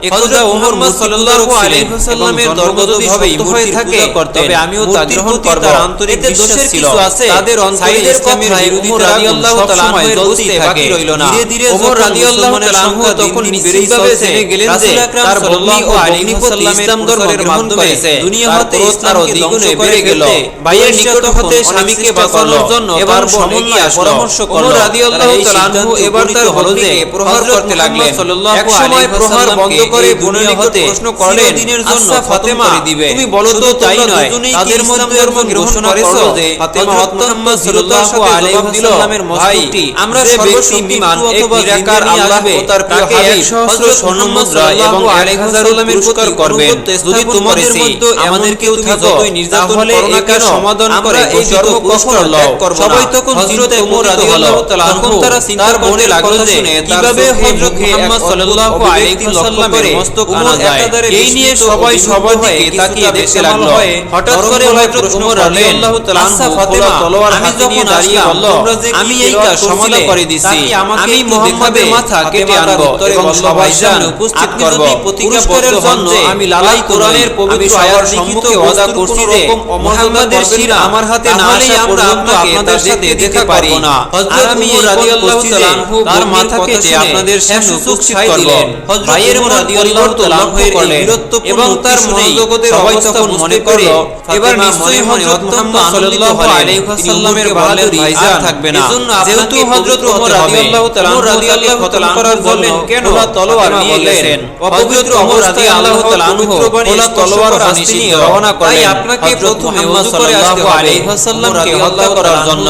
একদা ওমর সাল্লাল্লাহু আলাইহি ওয়াসাল্লামের দরগতভাবে হয়ে থাকে, তবে আমিও তা গ্রহণ করব। তার আন্তরিক বিশ্বাস ছিল। তাদের অন্তরে ইসলামের বিরোধিতা রাদিয়াল্লাহু তাআলা আনহু বুঝতে বাকি রইল না। ধীরে ধীরে ওমর রাদিয়াল্লাহু তাআলা আনহু তখন নিশ্চিতভাবে জেনে গেলেন যে তার সাল্লাল্লাহু আলাইহি ওয়াসাল্লাম ইসলাম ধর্ম গ্রহণ করেছে। দুনিয়া হতে ইসলামকে দ্বিগুণে বেড়ে গেল। ভাইয়ের নিকট হতে স্বামীকে বাঁচানোর জন্য এবার সমন্বয় পরামর্শ করল। ওমর রাদিয়াল্লাহু তাআলা আনহু এবার তার হলদে প্রহার করতে লাগলেন। একসময় প্রহার বন্ধ করে বোনের নিকট প্রশ্ন করলেন, দিনের জন্য ফাতেমা তুমি বলো তো, তাই নয় তাদের মধ্যে ধর্ম গ্রহণ করেছো যে ফাতেমা অত্যন্ত দৃঢ়তার সাথে জবাব দিল, ভাই আমরা সর্বশক্তিমান এক নিরাকার আল্লাহ ও তার প্রিয় হাবিব সহস্র স্বর্ণমুদ্রা এবং 1000 পুরস্কার করবেন। যদি তোমাদের মধ্যে আমাদের কেউ থাকে তাহলে এটার সমাধান করে এই ধর্ম কখনো ত্যাগ করব না। সবাই তখন চিন্তায় ওমর রাদিয়াল্লাহু তাআলা আনহু তার মনে লাগলো যে কিভাবে হযরত মুহাম্মদ সাল্লাল্লাহু আলাইহি ওয়াসাল্লামের মস্তক আনা যায়। এই নিয়ে সবাই সবার দিকে তাকিয়ে দেখতে লাগলো। হঠাৎ করে হযরত ওমর রাদিয়াল্লাহু তাআলা আনহু ফাতেমা তলোয়ার হাতে নিয়ে দাঁড়িয়ে বলল, আমি এই কাজ সমাধা করে দিছি, আমি মুহাম্মাদের মাথা কেটে আনবো এবং সবাই সামনে উপস্থিত করব। পুরস্কারের জন্য আমি লালাই কোরআনের পবিত্র আয়াত সম্মুখে ওয়াদা করছি যে মুহাম্মাদের শিরা আমার হাতে না আসা পর্যন্ত আপনাদের সাথে দেখতে পারবো না। হযরত ওমর রাদিয়াল্লাহু তাআলা আনহু তার মাথা কেটে আপনাদের সামনে উপস্থিত করলেন। ভাইয়ের রাদিয়াল্লাহু তাআলা আনহু করলেন এবং তার মনোজগতের সবাই তখন মনে করল এবার নিশ্চয়ই হযরত মুহাম্মদ সাল্লাল্লাহু আলাইহি ওয়াসাল্লামের বাহাদুরি আর থাকবে না। যেহেতু হযরত ওমর রাদিয়াল্লাহু তাআলা খতম করার জন্য কেন তলোয়ার নিয়ে গেলেন, অপবিত্র ওমর রাদিয়াল্লাহু তাআলা আনহু খোলা তলোয়ার হাতে নিয়ে রওনা করলেন। তাই আপনাকে প্রথমে ওযু করে আসতে হবে সাল্লামকে হত্যা করার জন্য।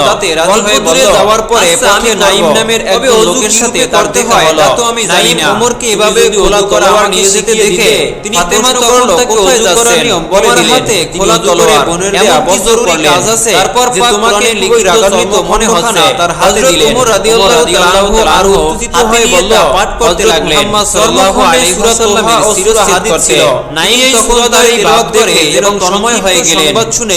অল্প দূরে যাওয়ার পরে পথে নাঈম নামের এক লোকের সাথে করতে হয়, তা তো আমি জানি না। ওমরকে এভাবে খোলা তলোয়ার নিয়ে যেতে দেখে তিনি ফাতেমা তখন কোথায় যাচ্ছেন বলে দিলেন। খোলা তলোয়ার এমন কি জরুরি কাজ আছে তারপর তোমাকে লিখে রাগান্বিত মনে হচ্ছে তার হাতে দিলেন। ওমর রাদিয়াল্লাহু তাআলা আরো উত্তেজিত হয়ে বলল, পাঠ করতে লাগলেন মুহাম্মদ সাল্লাল্লাহু আলাইহি ওয়াসাল্লামের শিরোর হাদিস ছিল। নাঈম তখন তারই বাদ করে এবং সময় হয়ে গেলেন।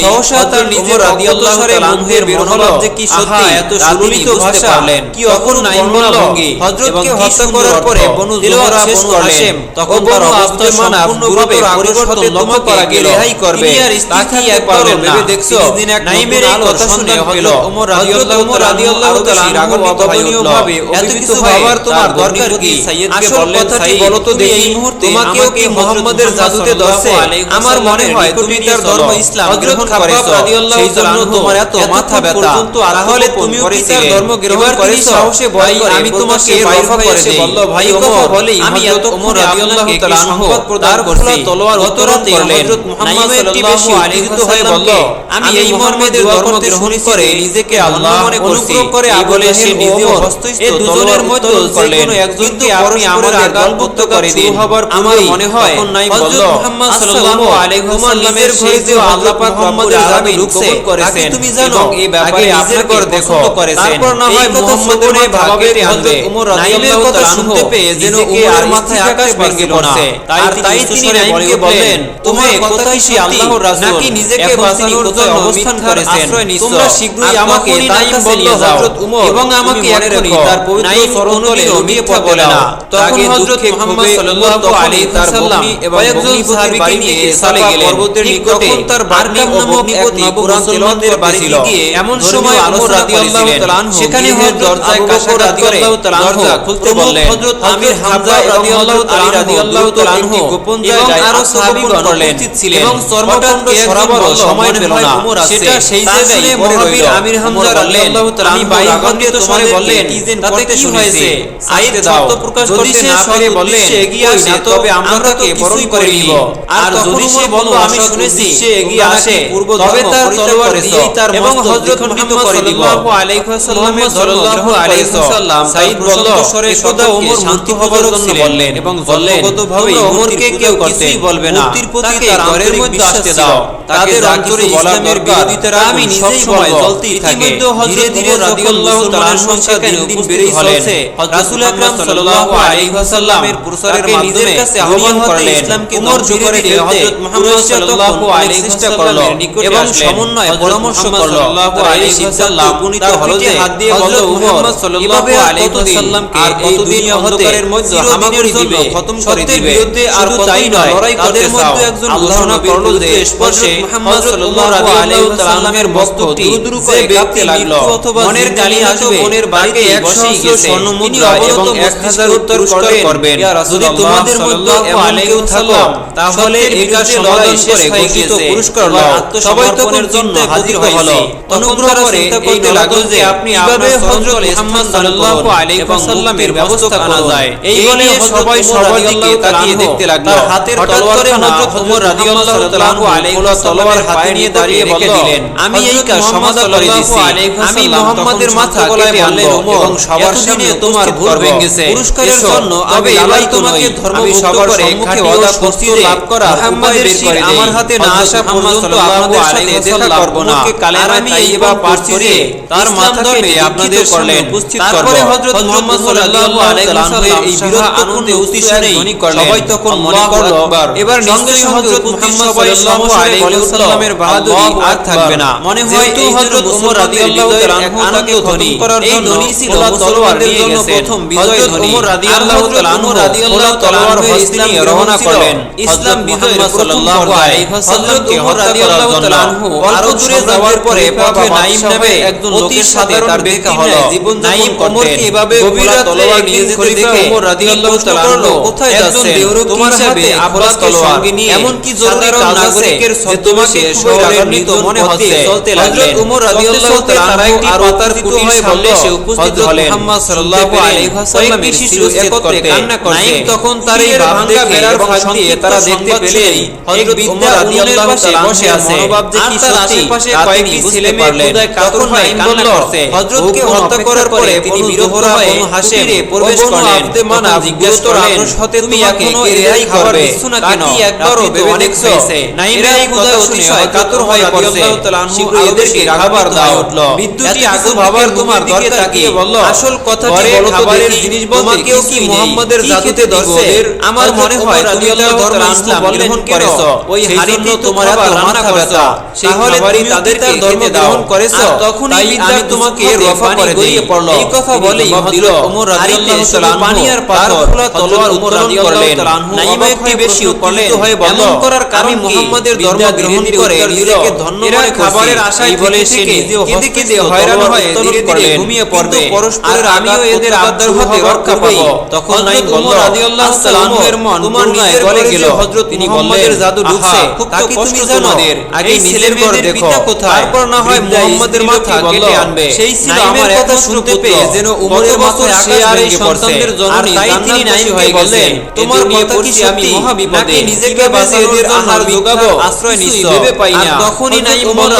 সহসা তার নিজের রাদিয়াল্লাহু তাআলা আনহুর মনোভাব যে কি সত্যি এত সুললিত ভাষা কি অপূর্ব নাঈম বলল, হযরতকে হত্যা করার পরে বনু জুহরা শেষ করলেন। তখন তার অবস্থা সম্পূর্ণভাবে পরিবর্তন লক্ষ্য করা গেল। করবে তাকে একবার ভেবে দেখছো নাঈমের এই কথা শুনে হলো ওমর রাদিয়াল্লাহু তাআলা রাগান্বিত হয়ে উঠল। এত কিছু হবার তোমার দরকার কি? সাইয়েদকে বললেন, সাইয়েদ বলো তো দেখি তোমাকেও কি মুহাম্মাদের জাদুতে ধরছে? আমার মনে হয় তুমি তার ধর্ম ইসলাম গ্রহণ করেছো, সেই জন্য তোমার এত মাথা ব্যথা। তাহলে তুমিও কি তার ধর্ম গ্রহণ করেছো? সাহসে ভয় করে আমি তোমাকে রফা করে দেই। বলল, ভাই ওমর বলেই আমি এত ওমর রাদিয়াল্লাহু তাআলা আনহু তার খোলা তলোয়ার অতরাতে হযরত মুহাম্মদ সাল্লাল্লাহু আলাইহি ওয়াসাল্লাম বলল, আমি এই মুহাম্মাদের ধর্ম গ্রহণ করে নিজেকে আল্লাহ মনে করছি করে বলে সে নিজেও হস্তস্থ তলোয়ার মধ্যে যেকোনো একজনকে আপনি আমাদের দলভুক্ত করে দিন। আমার মনে হয় হযরত মুহাম্মদ সাল্লাল্লাহু আলাইহি ওয়াসাল্লামের ঘরে যে আল্লাহ পাক মুহাম্মদের জাদু লুকছে করেছেন তুমি জানো, এই ব্যাপারে আপনার ঘর দেখো, তারপর না হয় মুহাম্মদের ভাবে আনবে। নাঈমের কথা শুনতে পেয়ে যেন ওমরের মাথায় আকাশ ভেঙে পড়ছে। তাই তিনি নাঈমকে বললেন, তোমার কথাই কি আল্লাহর রাসূল নাকি নিজেকে বাঁচানোর জন্য অবস্থান করেছেন? তোমরা শীঘ্রই আমাকে তার কাছে নিয়ে যাও এবং আমাকে এখনই তার পবিত্র চরণতলে মিথ্যা বলে না। তখন হযরত মুহাম্মদ সাল্লাল্লাহু আলাইহি ওয়াসাল্লাম এবং একজন সাহাবীকে নিয়ে চলে গেলেন পর্বতের নিকটে। তার বারকাম নামক এক নবী তেলাওয়াতের বাড়িতে গিয়ে এমন সময় ওমর রাদিয়াল্লাহু তাআলা আনহু সেখানে দরজায় কাশাকাশ করে দরজা খুলতে বললেন। হযরত আমির হামজা রাদিয়াল্লাহু তাআলা আনহু গোপন জায়গায় আরো সাহাবীগণ উপস্থিত ছিলেন এবং চর্মকাণ্ড সরাবর সময় পেল না। সেটা সেই জায়গায় পড়ে রইল। আমির হামজা রাদিয়াল্লাহু তাআলা আনহু রাগান্বিত স্বরে বললেন, তাতে কি হয়েছে? সাইদ সত্য প্রকাশ করতে না পেরে বললেন, সে এগিয়ে আসে তবে আমরা তাকে বরণ করে নিব। আর যদি সে বলো আমি শুনেছি সে এগিয়ে আসে তবে তার তলোয়ার দিয়ে তার এবং হযরত মুহাম্মদ সাল্লাল্লাহু আলাইহি ওয়াসাল্লাম সাইদ বলল, একদা ওমর শান্ত হবার জন্য বললেন এবং জন্মগতভাবে ওমরকে কেউ কিছুই বলবে না, তাকে ঘরের মধ্যে আসতে দাও। তাদের অন্তরে ইসলামের বিরোধিতার আগুন সবসময় জ্বলতেই থাকে। ধীরে ধীরে রাদিয়াল্লাহু তাআলার সংখ্যা দিন দিন বেড়েই চলেছে। রাসূল আকরাম সাল্লাল্লাহু আলাইহি ওয়াসাল্লামের প্রসারের মাধ্যমে নিজের আহ্বান করলেন। উমর জোরে দিয়ে হযরত মুহাম্মদ সাল্লাল্লাহু আলাইহি ওয়াসাল্লামের নিকটে এবং সমন্বয় পরামর্শ করল। এই সিদ্ধান্ত উপনীত হলো যে হাত দিয়ে বলল, উমর সাল্লাল্লাহু আলাইহি ওয়াসাল্লামকে এই দুনিয়া অন্ধকারের মধ্যে হামাগুড়ি দিবে, খতম করে দিবে। বিরুদ্ধে আর তাই নয়, তাদের মধ্যে একজন ঘোষণা করল যে স্পর্শে মুহাম্মদ সাল্লাল্লাহু আলাইহি ওয়াসাল্লামের বস্ত্র দুরু করে কাঁপতে লাগলো। মনের গালি আসবে, মনের বাড়িতে 100 স্বর্ণ মুদ্রা এবং 1000 উত্তর করবেন। যদি তোমাদের মধ্যে এমন কেউ থাকো তাহলে বিকাশ লড়াই শেষ হয়ে গেছে, পুরস্কার নাও। সবাই তখন জন্য হাজির হলো। অনুগ্রহ করে চিন্তা করতে লাগলো যে আপনি কিভাবে হযরত মুহাম্মদ সাল্লাল্লাহু আলাইহি ওয়াসাল্লামের ব্যবস্থা করা যায়। এই বলে সবাই সবার দিকে তাকিয়ে দেখতে লাগলো। তার হাতের তলোয়ারখানা হযরত ওমর রাদিয়াল্লাহু তাআলা আনহু তলোয়ার হাতে নিয়ে দাঁড়িয়ে বললেন, আমি এই কাজ সমাধা করে দিয়েছি। আমি মুহাম্মাদের মাথা কেটে আনবো এবং সবার সামনে তোমার ভুল ভেঙেছে। পুরস্কারের জন্য আমি এলাই তোমাকে ধর্মভুক্ত করে খাঁটি ওয়াদা করছি যে লাভ করা মুহাম্মাদের শির আমার হাতে না আসা পর্যন্ত আপনাদের সাথে দেখা করব না। আর আমি এইবার পারছি যে তার মাথা কেটে আপনাদের করলেন উপস্থিত করব। তারপরে হযরত মুহাম্মদ সাল্লাল্লাহু আলাইহি ওয়াসাল্লাম এই বীরত্বপূর্ণ উত্তীর্ণে সবাই তখন মনে করলো এবার নিশ্চয়ই হযরত মুহাম্মদ সাল্লাল্লাহু আলাইহি ওয়াসাল্লামের বাহাদুরি আর থাকবে না। মনে হয় এই হযরত ওমর রাদিয়াল্লাহু তাআলা আনহু তাকে খতম করার জন্য ছিল তলোয়ার নিয়ে গেছেন। প্রথম বিজয় ধ্বনি ওমর রাদিয়াল্লাহু তাআলা আনহু হস্তে নিয়ে রওনা করলেন ইসলাম বিজয়ের সাল্লাল্লাহু আলাইহি ওয়াসাল্লামকে হত্যা করার জন্য। আরো দূরে যাওয়ার পরে পথে নাঈম নামে একজন লোকের সাথে তার দেখা হলো। নাঈম ওমরকে এভাবে গলা তলোয়ার নিয়ে যেতে দেখে ওমর রাদিয়াল্লাহু তাআলা আনহু কোথায় যাচ্ছেন? তোমার হাতে আব্বাস তলোয়ার, এমন কি জরুরি কাজ আছে যে তোমাকে শহরে মৃত মনে হচ্ছে? হযরত ওমর রাদিয়াল্লাহু তাআলা আর তার কুটি হয়ে বললে সে উপস্থিত হলেন। মুহাম্মদ সাল্লাল্লাহু আলাইহি ওয়াসাল্লামের শিশু একত্রে কান্না করছে। নাঈম তখন তার এই ভাঙ্গা বেড়ার ফাঁক দিয়ে তারা দেখতে পেলেন হযরত ওমর রাদিয়াল্লাহু তাআলা বসে আছে। মনোভাব যে কি সত্যি কয়েকটি ছেলে মেয়ে খোদায় কাতর হয়ে কান্না করছে। হযরতকে হত্যা করার পরে তিনি বিরক্ত হয়ে হাসিরে প্রবেশ করলেন। জিজ্ঞেস করলেন, তুমি এখনো রেহাই করবে নাকি একবারও ভেবে দেখছো? নাঈম এই কথা শুনে কাতর হয়ে পড়ছে। শীঘ্র এদেরকে খাবার দাও। বিদ্যুৎটি আগুন ভাবার তোমার দিকে তাকিয়ে বলল, আসল কথাটি বলো তো দেখি, তোমাকেও কি মুহাম্মাদের জাদুতে ধরছে? আমার মনে হয় তুমি তার ধর্ম ইসলাম গ্রহণ করেছো, ওই হাড়িতে তোমার এত মাথা ব্যথা, সেই খাবারই তাদেরকে ধর্ম গ্রহণ করেছো। তখনই আমি তোমাকে রফা করে দিয়ে পড়ল। এই কথা বলেই হযরত ওমর রাদিয়াল্লাহু তাআলা পানি আর পাথর তলোয়ার ওমর রাদিয়াল্লাহু তাআলা নাঈম একটি বেশি উৎফুল্লিত হয়ে বলল, আমি মুহাম্মাদের ধর্ম গ্রহণ করে নিজেকে ধন্য মনে খাবারের আশায় বলে সে নিজেও কেঁদে হয়রান হয়ে ধীরে ধীরে ঘুমিয়ে পড়বে। আর আমিও এদের আবদার হতে রক্ষা পাবো। তখন নাঈম বলল, রাদিয়াল্লাহু তাআলা এর মন তোমার নিজের গলে গেল। হযরত মুহাম্মাদের জাদু ঢুকছে, তাকে তুমি জানো। আগে ছেলের ঘর দেখো, তারপর না হয় মুহাম্মাদের মাথা কেটে আনবে। সেই ছিল আমার কথা শুনতে পেয়ে যেন উমরের মাথায় আকাশ ভেঙে পড়ছে। আর তাই তিনি নাঈমকে বললেন, তোমার কথা কি সত্যি নাকি নিজেকে বাঁচিয়ে এদের আহার যোগাবো আশ্রয় নিশ্চয় ভেবে পাই না। তখনই নাঈম বলল,